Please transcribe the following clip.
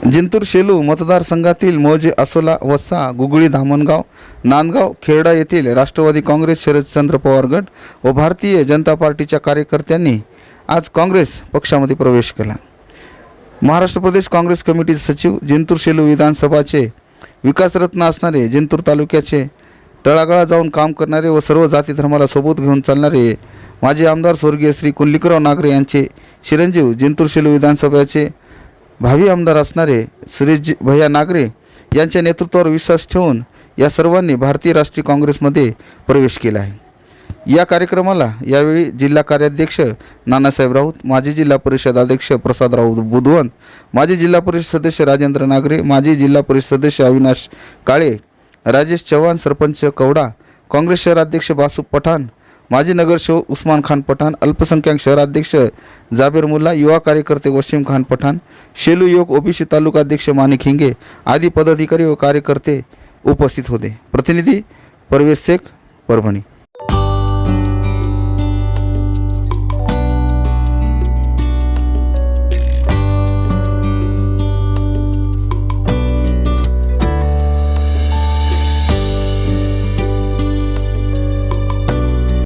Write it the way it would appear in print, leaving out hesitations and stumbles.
जिंतूर शेलू मतदारसंघातील मौजे असोला वस्सा गुगळी धामणगाव नांदगाव खेरडा येथील राष्ट्रवादी काँग्रेस शरदचंद्र पवार गट व भारतीय जनता पार्टीच्या कार्यकर्त्यांनी आज काँग्रेस पक्षामध्ये प्रवेश केला। महाराष्ट्र प्रदेश काँग्रेस कमिटीचे सचिव, जिंतूर शेलू विधानसभाचे विकासरत्न असणारे, जिंतूर तालुक्याचे तळागाळा जाऊन काम करणारे व सर्व जाती धर्माला सोबत घेऊन चालणारे माजी आमदार स्वर्गीय श्री कुंडलिकराव नागरे यांचे चिरंजीव, जिंतूर शेलू विधानसभेचे भावी आमदार असणारे सुरेश भैया नागरे यांच्या नेतृत्वावर विश्वास ठेवून या सर्वांनी भारतीय राष्ट्रीय काँग्रेसमध्ये प्रवेश केला आहे। या कार्यक्रमाला यावेळी जिल्हा कार्याध्यक्ष नानासाहेब राऊत, माजी जिल्हा परिषद अध्यक्ष प्रसादराव बुधवंत, माजी जिल्हा परिषद सदस्य राजेंद्र नागरे, माजी जिल्हा परिषद सदस्य अविनाश काळे, राजेश चव्हाण, सरपंच कवडा, काँग्रेस शहराध्यक्ष बासू पठाण, माजी नगरसेवक उस्मान खान पठाण, अल्पसंख्याक शहराध्यक्ष जाबीर मुल्ला, युवा कार्यकर्ते वसीम खान पठाण, शेलू युवक ओबीसी तालुका अध्यक्ष माणिक हिंगे आदी पदाधिकारी व कार्यकर्ते उपस्थित होते। प्रतिनिधी परवेश शेख, परभणी।